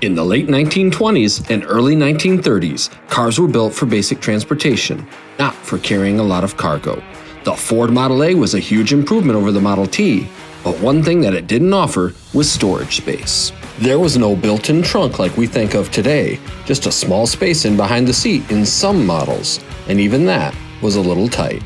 In the late 1920s and early 1930s, cars were built for basic transportation, not for carrying a lot of cargo. The Ford Model A was a huge improvement over the Model T, but one thing that it didn't offer was storage space. There was no built-in trunk like we think of today, just a small space in behind the seat in some models, and even that was a little tight.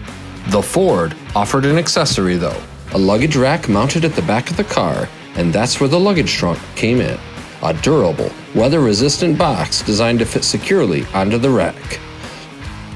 The Ford offered an accessory though, a luggage rack mounted at the back of the car, and that's where the luggage trunk came in. A durable, weather-resistant box designed to fit securely onto the rack.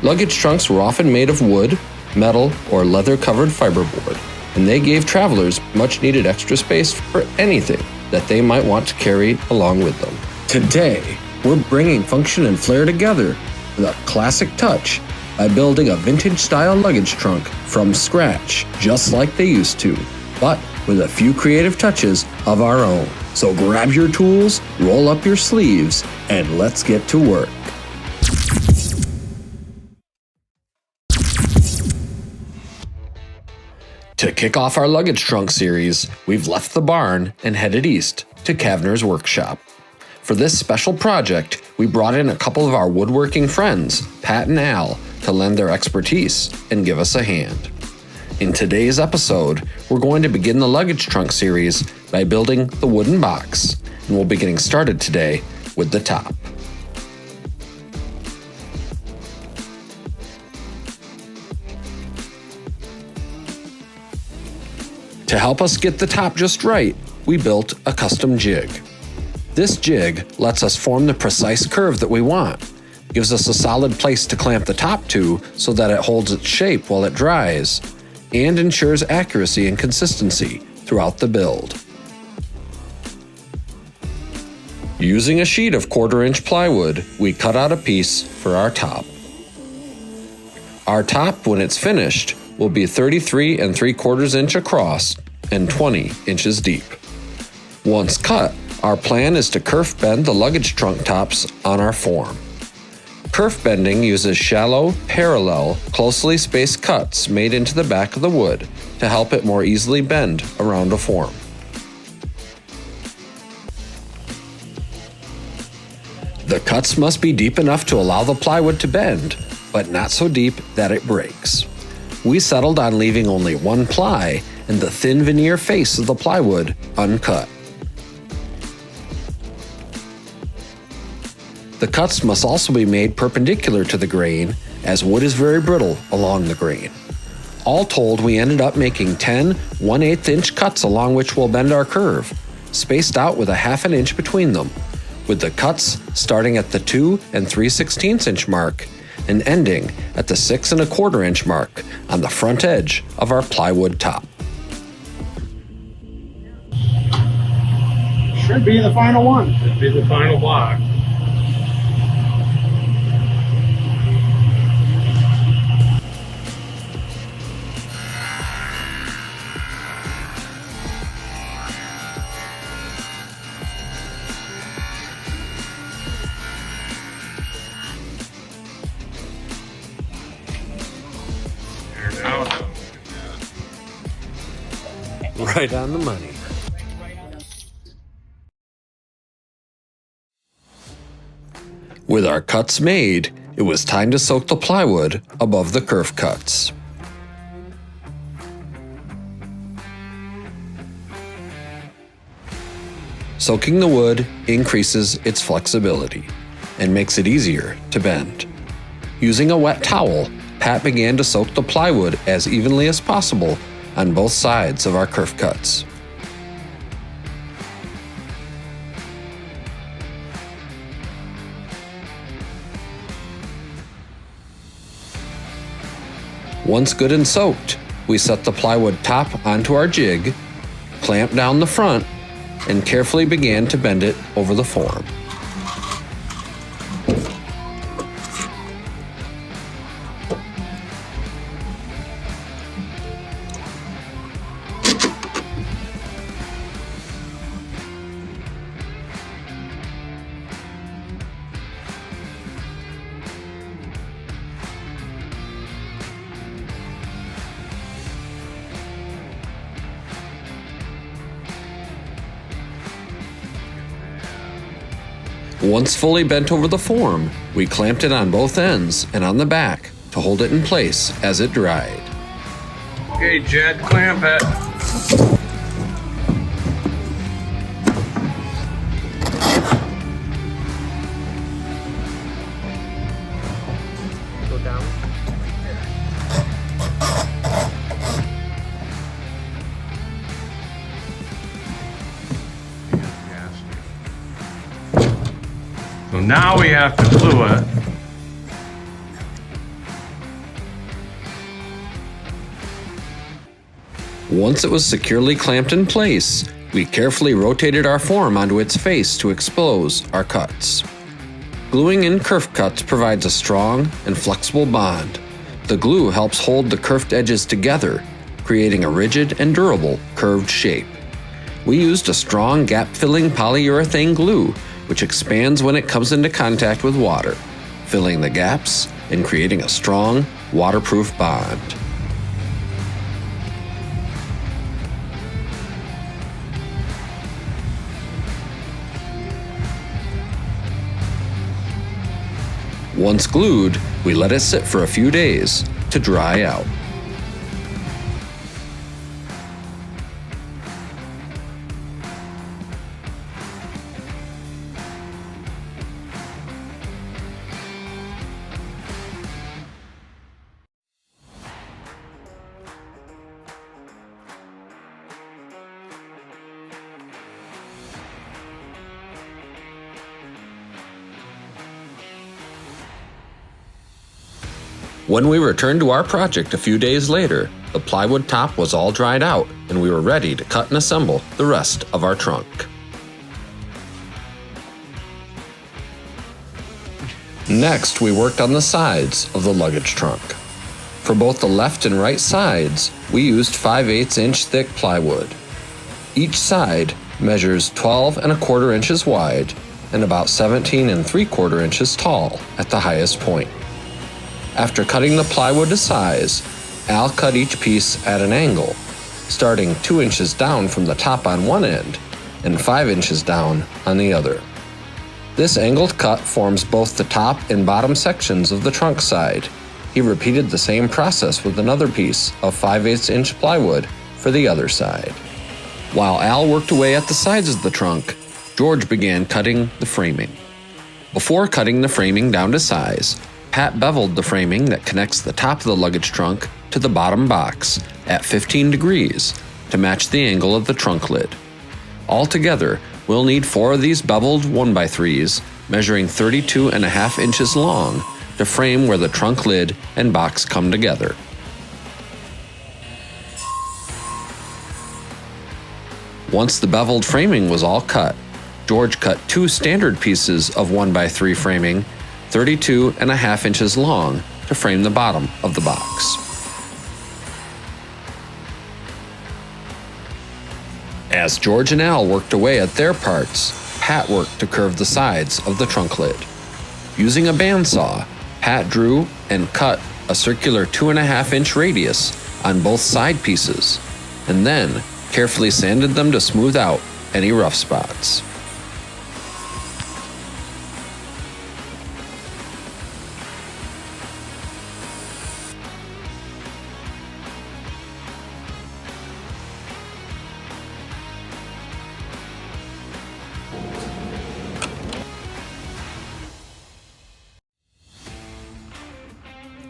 Luggage trunks were often made of wood, metal, or leather-covered fiberboard, and they gave travelers much-needed extra space for anything that they might want to carry along with them. Today, we're bringing function and flair together with a classic touch by building a vintage-style luggage trunk from scratch, just like they used to, but with a few creative touches of our own. So grab your tools, roll up your sleeves, and let's get to work. To kick off our luggage trunk series, we've left the barn and headed east to Kavner's workshop. For this special project, we brought in a couple of our woodworking friends, Pat and Al, to lend their expertise and give us a hand. In today's episode, we're going to begin the luggage trunk series by building the wooden box, and we'll be getting started today with the top. To help us get the top just right, we built a custom jig. This jig lets us form the precise curve that we want, gives us a solid place to clamp the top to so that it holds its shape while it dries, and ensures accuracy and consistency throughout the build. Using a sheet of 1/4-inch plywood, we cut out a piece for our top. Our top, when it's finished, will be 33 3/4 inch across and 20 inches deep. Once cut, our plan is to kerf bend the luggage trunk tops on our form. Kerf bending uses shallow, parallel, closely spaced cuts made into the back of the wood to help it more easily bend around a form. The cuts must be deep enough to allow the plywood to bend, but not so deep that it breaks. We settled on leaving only one ply and the thin veneer face of the plywood uncut. The cuts must also be made perpendicular to the grain, as wood is very brittle along the grain. All told, we ended up making 10 1/8 inch cuts along which we'll bend our curve, spaced out with a 1/2 inch between them, with the cuts starting at the 2 3/16 inch mark and ending at the 6 1/4 inch mark on the front edge of our plywood top. Should be the final one. Should be the final block. Right on the money. With our cuts made, it was time to soak the plywood above the kerf cuts. Soaking the wood increases its flexibility and makes it easier to bend. Using a wet towel, Pat began to soak the plywood as evenly as possible on both sides of our kerf cuts. Once good and soaked, we set the plywood top onto our jig, clamped down the front, and carefully began to bend it over the form. Once fully bent over the form, we clamped it on both ends and on the back to hold it in place as it dried. Okay, Jed, clamp it. Go down. So now we have to glue it. Once it was securely clamped in place, we carefully rotated our form onto its face to expose our cuts. Gluing in kerf cuts provides a strong and flexible bond. The glue helps hold the kerfed edges together, creating a rigid and durable curved shape. We used a strong gap-filling polyurethane glue, which expands when it comes into contact with water, filling the gaps and creating a strong, waterproof bond. Once glued, we let it sit for a few days to dry out. When we returned to our project a few days later, the plywood top was all dried out and we were ready to cut and assemble the rest of our trunk. Next, we worked on the sides of the luggage trunk. For both the left and right sides, we used 5/8 inch thick plywood. Each side measures 12¼ inches wide and about 17¾ inches tall at the highest point. After cutting the plywood to size, Al cut each piece at an angle, starting 2 inches down from the top on one end and 5 inches down on the other. This angled cut forms both the top and bottom sections of the trunk side. He repeated the same process with another piece of 5/8 inch plywood for the other side. While Al worked away at the sides of the trunk, George began cutting the framing. Before cutting the framing down to size, Pat beveled the framing that connects the top of the luggage trunk to the bottom box at 15 degrees to match the angle of the trunk lid. Altogether, we'll need 4 of these beveled 1x3s measuring 32½ inches long to frame where the trunk lid and box come together. Once the beveled framing was all cut, George cut 2 standard pieces of 1x3 framing 32½ inches long to frame the bottom of the box. As George and Al worked away at their parts, Pat worked to curve the sides of the trunk lid. Using a bandsaw, Pat drew and cut a circular 2½ inch radius on both side pieces, and then carefully sanded them to smooth out any rough spots.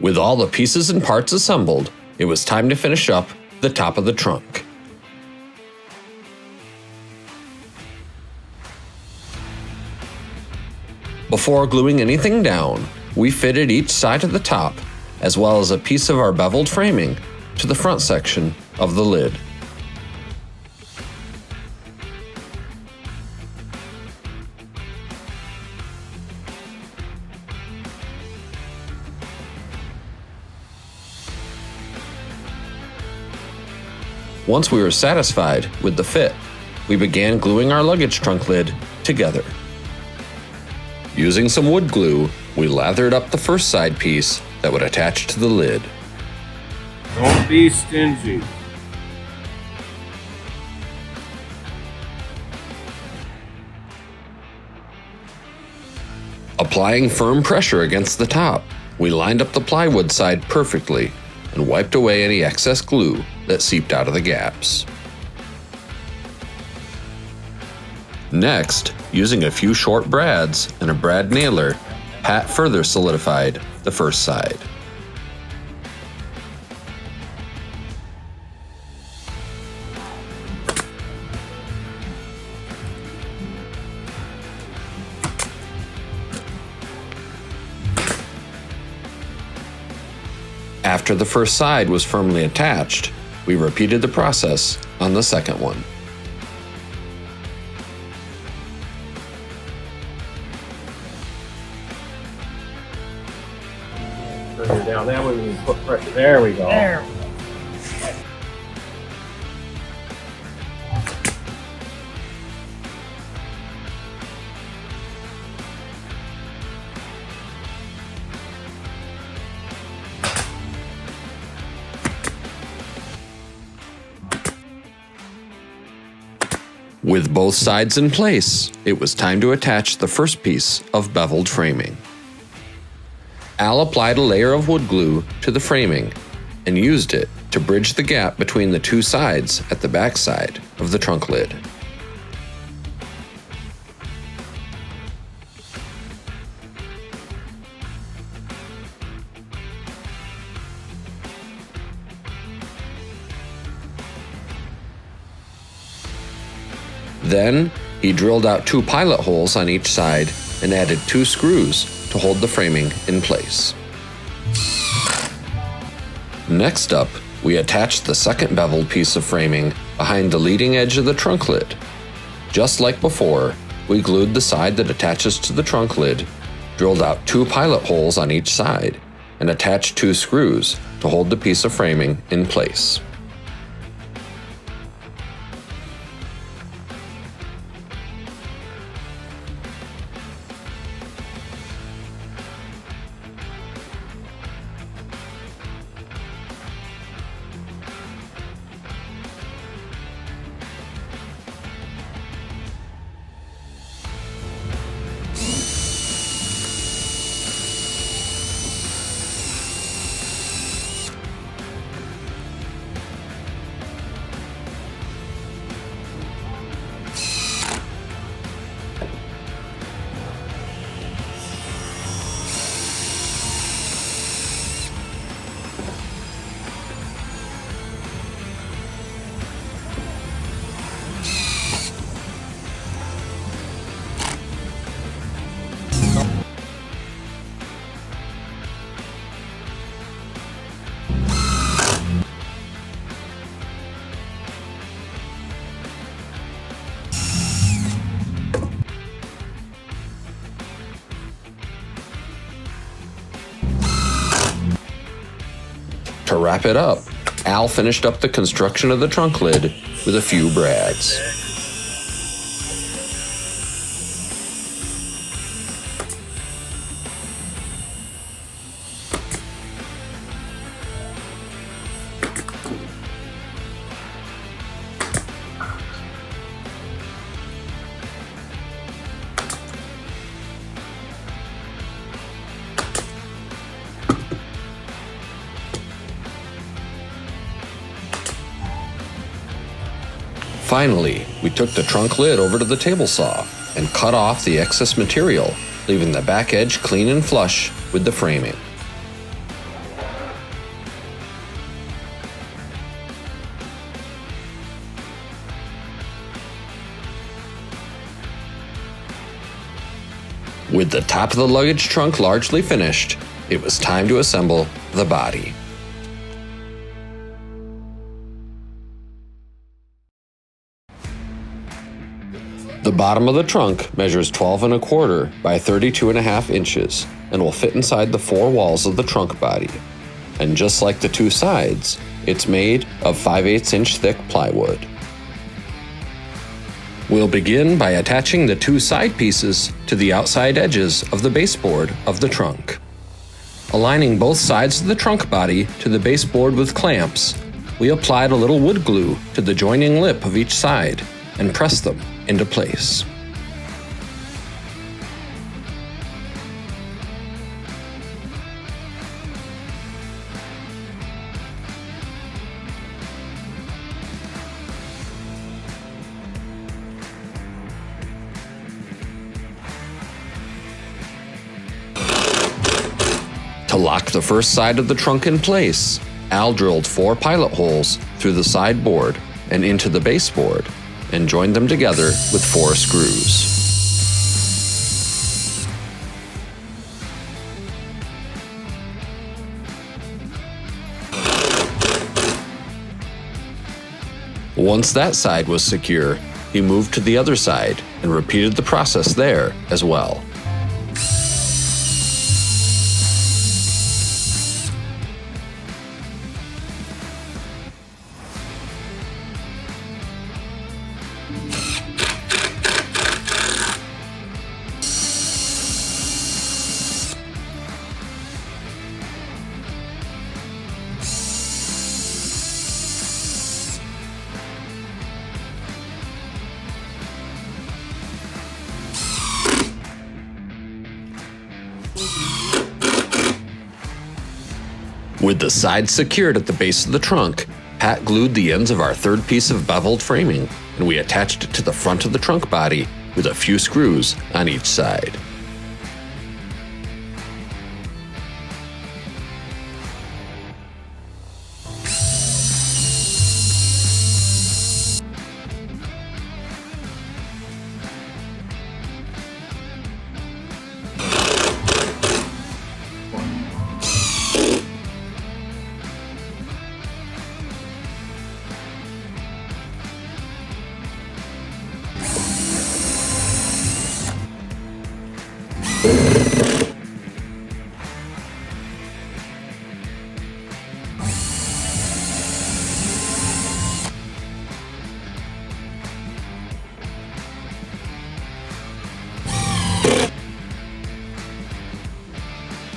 With all the pieces and parts assembled, it was time to finish up the top of the trunk. Before gluing anything down, we fitted each side of the top, as well as a piece of our beveled framing, to the front section of the lid. Once we were satisfied with the fit, we began gluing our luggage trunk lid together. Using some wood glue, we lathered up the first side piece that would attach to the lid. Don't be stingy. Applying firm pressure against the top, we lined up the plywood side perfectly and wiped away any excess glue that seeped out of the gaps. Next, using a few short brads and a brad nailer, Pat further solidified the first side. After the first side was firmly attached, we repeated the process on the second one. Further down that way, we can put pressure. There we go. There. With both sides in place, it was time to attach the first piece of beveled framing. Al applied a layer of wood glue to the framing and used it to bridge the gap between the two sides at the back side of the trunk lid. Then, he drilled out 2 pilot holes on each side and added 2 screws to hold the framing in place. Next up, we attached the second beveled piece of framing behind the leading edge of the trunk lid. Just like before, we glued the side that attaches to the trunk lid, drilled out 2 pilot holes on each side, and attached 2 screws to hold the piece of framing in place. To wrap it up, Al finished up the construction of the trunk lid with a few brads. Finally, we took the trunk lid over to the table saw and cut off the excess material, leaving the back edge clean and flush with the framing. With the top of the luggage trunk largely finished, it was time to assemble the body. The bottom of the trunk measures 12 1/4 by 32 1/2 inches and will fit inside the 4 walls of the trunk body. And just like the 2 sides, it's made of 5/8 inch thick plywood. We'll begin by attaching the 2 side pieces to the outside edges of the baseboard of the trunk. Aligning both sides of the trunk body to the baseboard with clamps, we applied a little wood glue to the joining lip of each side and pressed them into place. lock the first side of the trunk in place, Al drilled 4 pilot holes through the side board and into the baseboard, and joined them together with 4 screws. Once that side was secure, he moved to the other side and repeated the process there as well. With the sides secured at the base of the trunk, Pat glued the ends of our third piece of beveled framing, and we attached it to the front of the trunk body with a few screws on each side.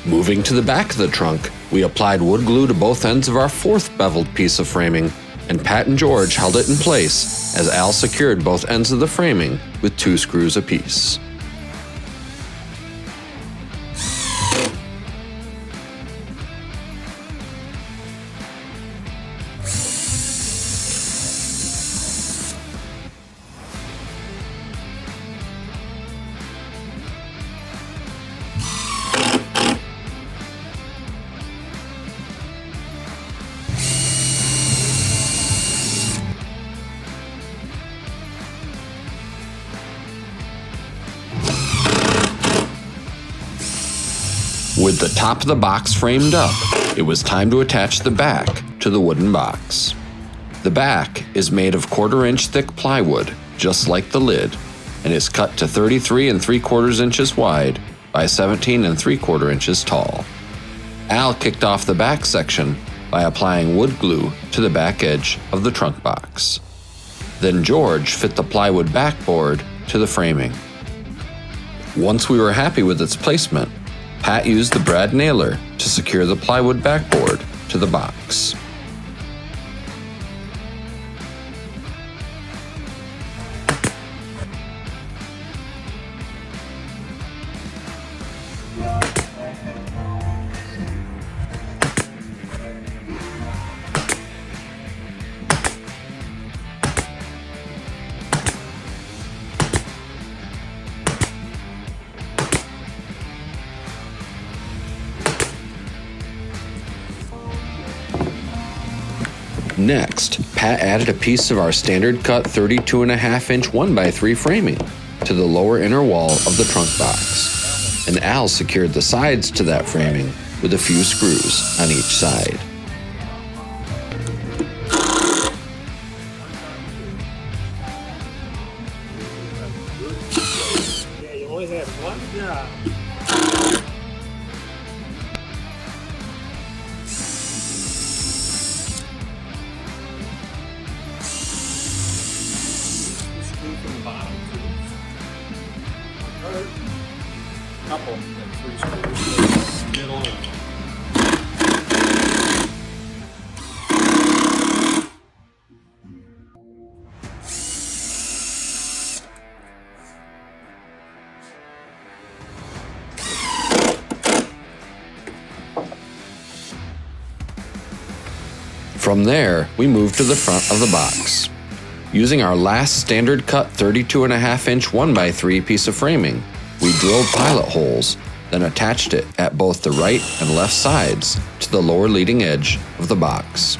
Moving to the back of the trunk, we applied wood glue to both ends of our fourth beveled piece of framing, and Pat and George held it in place as Al secured both ends of the framing with 2 screws apiece. With the top of the box framed up, it was time to attach the back to the wooden box. The back is made of 1/4-inch thick plywood, just like the lid, and is cut to 33 3/4 inches wide by 17 3/4 inches tall. Al kicked off the back section by applying wood glue to the back edge of the trunk box. Then George fit the plywood backboard to the framing. Once we were happy with its placement, Pat used the brad nailer to secure the plywood backboard to the box. Next, Pat added a piece of our standard cut 32.5-inch 1x3 framing to the lower inner wall of the trunk box, and Al secured the sides to that framing with a few screws on each side. Yeah, you always have one job. From the bottom too. Couple and 3 screws. Middle. From there, we moved to the front of the box. Using our last standard cut 32.5-inch 1x3 piece of framing, we drilled pilot holes then attached it at both the right and left sides to the lower leading edge of the box.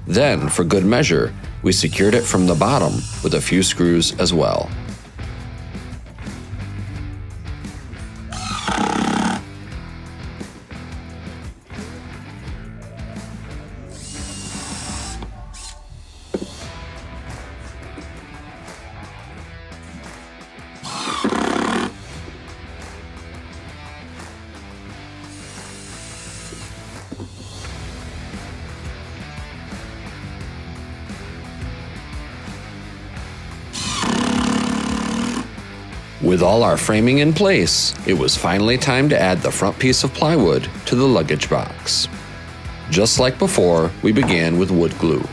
Then, for good measure, we secured it from the bottom with a few screws as well. With all our framing in place, it was finally time to add the front piece of plywood to the luggage box. Just like before, we began with wood glue.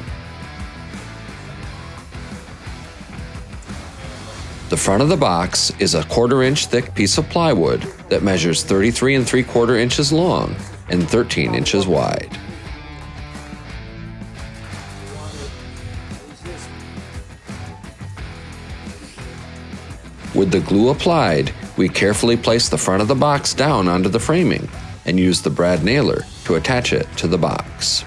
The front of the box is a 1/4 inch thick piece of plywood that measures 33 3/4 inches long and 13 inches wide. With the glue applied, we carefully place the front of the box down onto the framing and use the brad nailer to attach it to the box.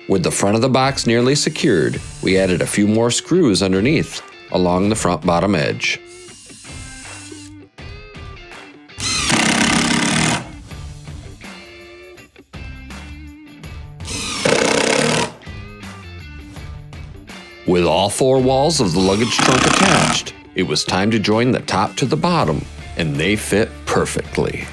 With the front of the box nearly secured, we added a few more screws underneath along the front bottom edge. With all 4 walls of the luggage trunk attached, it was time to join the top to the bottom, and they fit perfectly.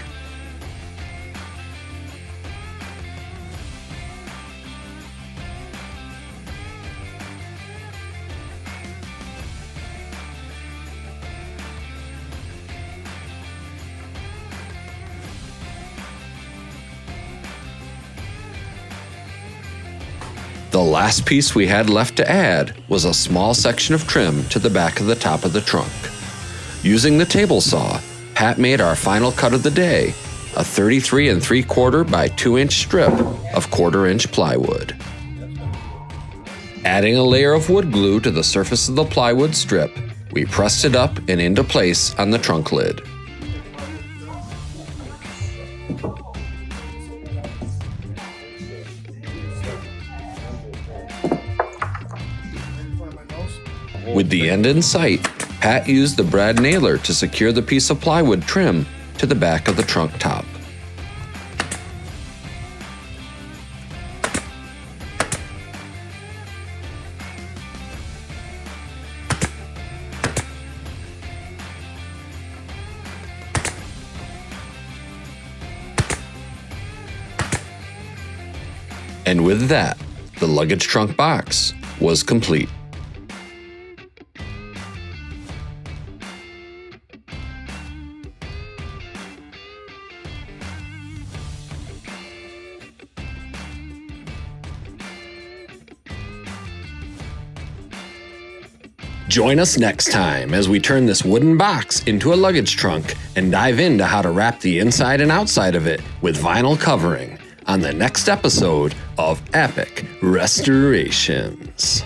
The last piece we had left to add was a small section of trim to the back of the top of the trunk. Using the table saw, Pat made our final cut of the day, a 33 3/4 by 2 inch strip of 1/4 inch plywood. Adding a layer of wood glue to the surface of the plywood strip, we pressed it up and into place on the trunk lid. With the end in sight, Pat used the brad nailer to secure the piece of plywood trim to the back of the trunk top. And with that, the luggage trunk box was complete. Join us next time as we turn this wooden box into a luggage trunk and dive into how to wrap the inside and outside of it with vinyl covering on the next episode of Epic Restorations.